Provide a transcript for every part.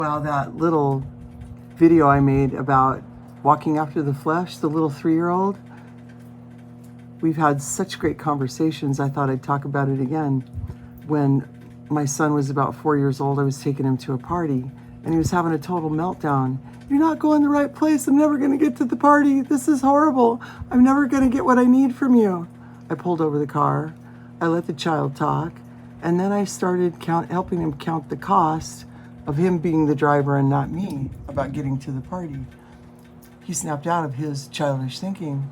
Well, that little video I made about walking after the flesh, the little 3-year-old, we've had such great conversations. I thought I'd talk about it again. When my son was about 4 years old, I was taking him to a party and he was having a total meltdown. You're not going the right place. I'm never going to get to the party. This is horrible. I'm never going to get what I need from you. I pulled over the car. I let the child talk. And then I started helping him count the cost of him being the driver and not me about getting to the party. He snapped out of his childish thinking.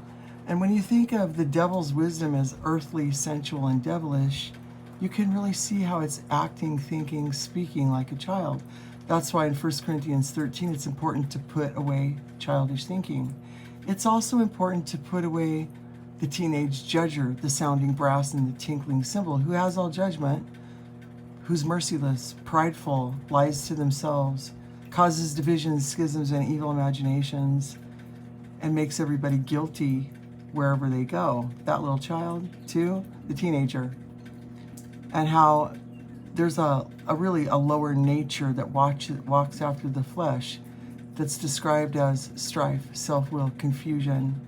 And when you think of the devil's wisdom as earthly, sensual, and devilish, you can really see how it's acting, thinking, speaking like a child. That's why in 1 Corinthians 13, it's important to put away childish thinking. It's also important to put away the teenage judger, the sounding brass and the tinkling cymbal, who has all judgment, who's merciless, prideful, lies to themselves, causes divisions, schisms, and evil imaginations, and makes everybody guilty wherever they go. That little child, too, the teenager. And how there's a really a lower nature that walks after the flesh that's described as strife, self-will, confusion.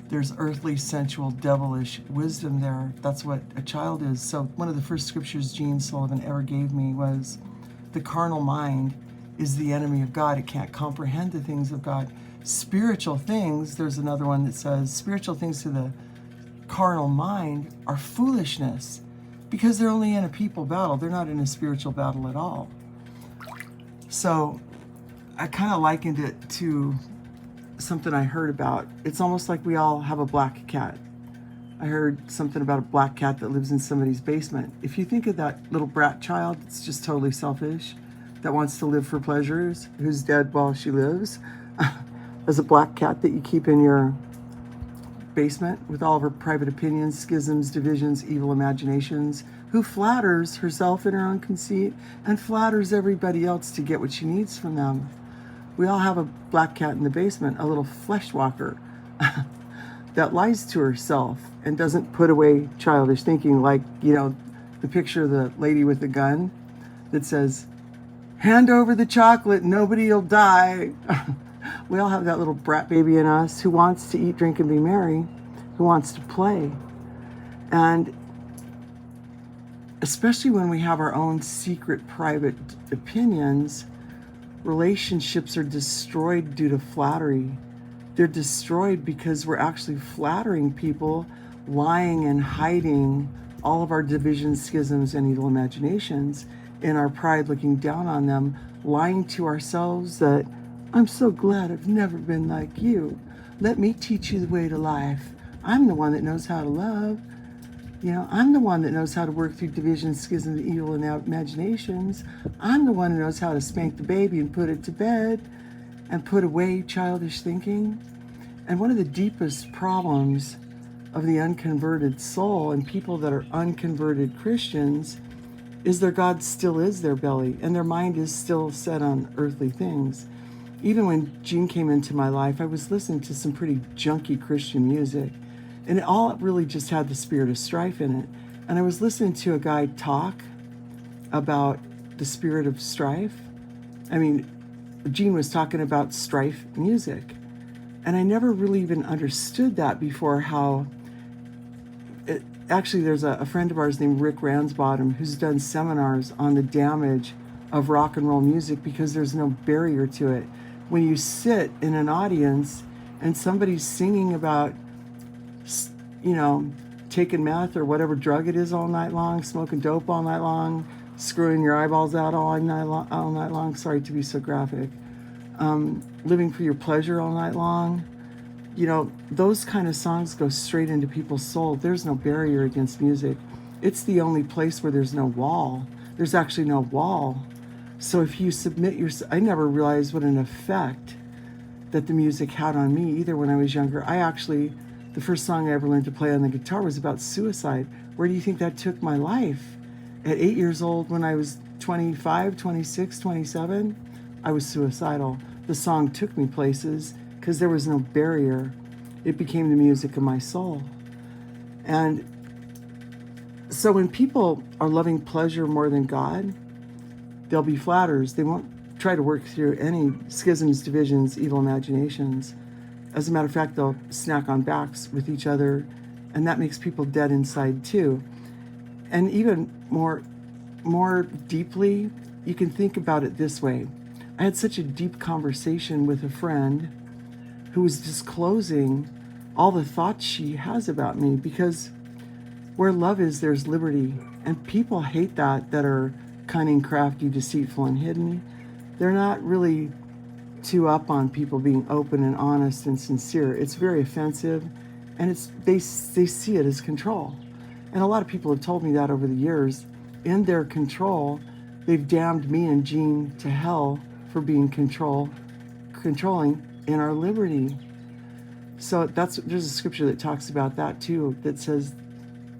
There's earthly, sensual, devilish wisdom there. That's what a child is. So one of the first scriptures Gene Sullivan ever gave me was, the carnal mind is the enemy of God. It can't comprehend the things of God. Spiritual things, there's another one that says, spiritual things to the carnal mind are foolishness, because they're only in a people battle. They're not in a spiritual battle at all. So I kind of likened it to something I heard about. It's almost like we all have a black cat. I heard something about a black cat that lives in somebody's basement. If you think of that little brat child that's just totally selfish, that wants to live for pleasures, who's dead while she lives, as a black cat that you keep in your basement with all of her private opinions, schisms, divisions, evil imaginations, who flatters herself in her own conceit and flatters everybody else to get what she needs from them. We all have a black cat in the basement, a little flesh walker that lies to herself and doesn't put away childish thinking, like, the picture of the lady with the gun that says, hand over the chocolate, nobody'll die. We all have that little brat baby in us who wants to eat, drink, and be merry, who wants to play. And especially when we have our own secret, private opinions, relationships are destroyed due to flattery. They're destroyed because we're actually flattering people, lying and hiding all of our divisions, schisms, and evil imaginations in our pride, looking down on them, lying to ourselves that, I'm so glad I've never been like you. Let me teach you the way to life. I'm the one that knows how to love. I'm the one that knows how to work through division, schism, evil, and imaginations. I'm the one who knows how to spank the baby and put it to bed and put away childish thinking. And one of the deepest problems of the unconverted soul and people that are unconverted Christians is their God still is their belly and their mind is still set on earthly things. Even when Gene came into my life, I was listening to some pretty junky Christian music, and it all really just had the spirit of strife in it. And I was listening to a guy talk about the spirit of strife. I mean, Gene was talking about strife music, and I never really even understood that before, how actually there's a friend of ours named Rick Ransbottom who's done seminars on the damage of rock and roll music because there's no barrier to it. When you sit in an audience and somebody's singing about, taking meth or whatever drug it is all night long, smoking dope all night long, screwing your eyeballs out all night long, sorry to be so graphic, living for your pleasure all night long, those kind of songs go straight into people's soul. There's no barrier against music. It's the only place where there's no wall. There's actually no wall. So if you submit I never realized what an effect that the music had on me either when I was younger. The first song I ever learned to play on the guitar was about suicide. Where do you think that took my life? At 8 years old, when I was 25, 26, 27, I was suicidal. The song took me places because there was no barrier. It became the music of my soul. And so when people are loving pleasure more than God, they'll be flatterers. They won't try to work through any schisms, divisions, evil imaginations. As a matter of fact, they'll snack on backs with each other, and that makes people dead inside too. And even more deeply, you can think about it this way. I had such a deep conversation with a friend who was disclosing all the thoughts she has about me, because where love is, there's liberty. And people hate that are cunning, crafty, deceitful, and hidden. They're not really too up on people being open and honest and sincere. It's very offensive, and they see it as control. And a lot of people have told me that over the years. In their control, they've damned me and Jean to hell for being controlling in our liberty. So there's a scripture that talks about that too, that says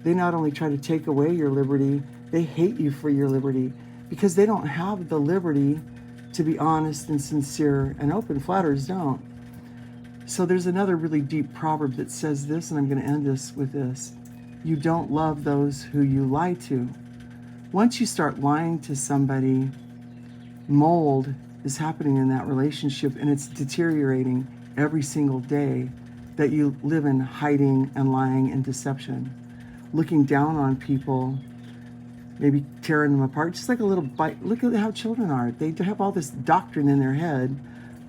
they not only try to take away your liberty, they hate you for your liberty, because they don't have the liberty to be honest and sincere and open. Flatterers don't. So there's another really deep proverb that says this, and I'm going to end this with this. You don't love those who you lie to. Once you start lying to somebody, mold is happening in that relationship, and it's deteriorating every single day that you live in hiding and lying and deception, looking down on people, maybe tearing them apart, just like a little bite. Look at how children are. They have all this doctrine in their head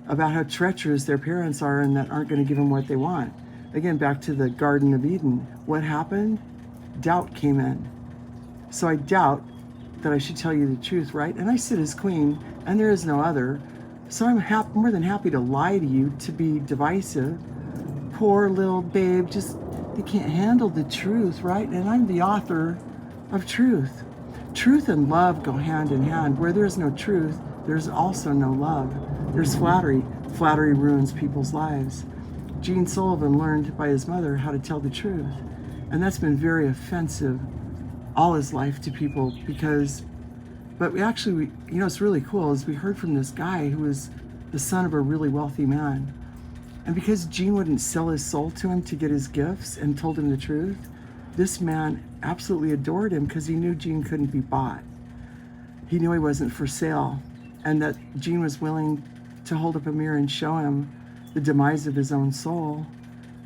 about how treacherous their parents are and that aren't going to give them what they want. Again, back to the Garden of Eden. What happened? Doubt came in. So I doubt that I should tell you the truth, right? And I sit as queen, and there is no other. So I'm more than happy to lie to you, to be divisive. Poor little babe, they can't handle the truth, right? And I'm the author of truth. Truth and love go hand in hand. Where there's no truth, there's also no love. There's flattery. Flattery ruins people's lives. Gene Sullivan learned by his mother how to tell the truth. And that's been very offensive all his life to people, but it's really cool, is we heard from this guy who was the son of a really wealthy man. And because Gene wouldn't sell his soul to him to get his gifts and told him the truth, this man absolutely adored him because he knew Gene couldn't be bought. He knew he wasn't for sale, and that Gene was willing to hold up a mirror and show him the demise of his own soul,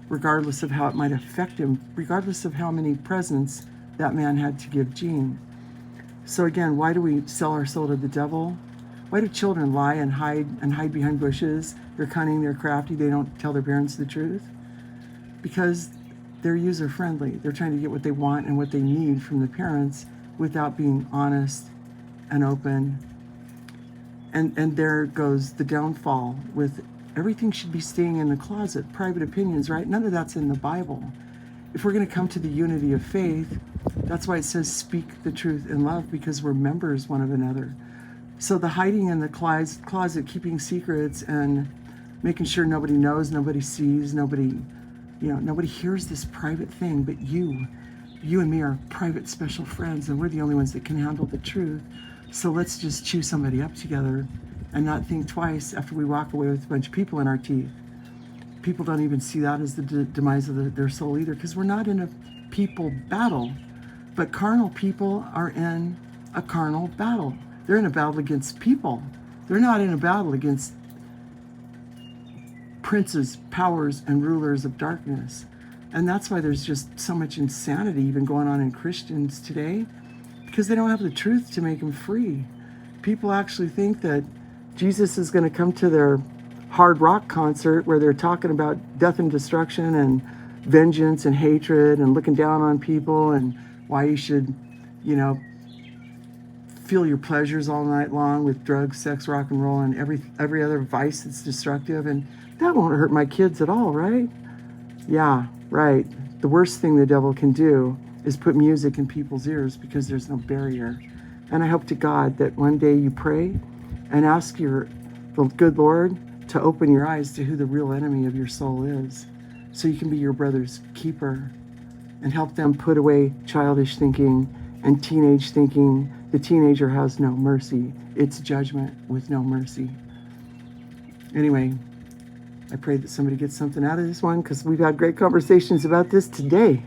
regardless of how it might affect him, regardless of how many presents that man had to give Gene. So again, why do we sell our soul to the devil? Why do children lie and hide behind bushes? They're cunning, they're crafty, they don't tell their parents the truth. Because they're user-friendly. They're trying to get what they want and what they need from the parents without being honest and open. And there goes the downfall with everything should be staying in the closet, private opinions, right? None of that's in the Bible. If we're going to come to the unity of faith, that's why it says speak the truth in love, because we're members one of another. So the hiding in the closet, keeping secrets and making sure nobody knows, nobody sees, nobody hears this private thing, but you and me are private special friends, and we're the only ones that can handle the truth. So let's just chew somebody up together and not think twice after we walk away with a bunch of people in our teeth. People don't even see that as the demise of their soul either, because we're not in a people battle. But carnal people are in a carnal battle. They're in a battle against people. They're not in a battle against princes, powers, and rulers of darkness. And that's why there's just so much insanity even going on in Christians today, because they don't have the truth to make them free. People actually think that Jesus is going to come to their hard rock concert where they're talking about death and destruction and vengeance and hatred and looking down on people and why you should, feel your pleasures all night long with drugs, sex, rock and roll, and every other vice that's destructive. And that won't hurt my kids at all, right? Yeah, right. The worst thing the devil can do is put music in people's ears, because there's no barrier. And I hope to God that one day you pray and ask the good Lord to open your eyes to who the real enemy of your soul is, so you can be your brother's keeper and help them put away childish thinking and teenage thinking. The teenager has no mercy. It's judgment with no mercy. Anyway, I pray that somebody gets something out of this one, because we've had great conversations about this today.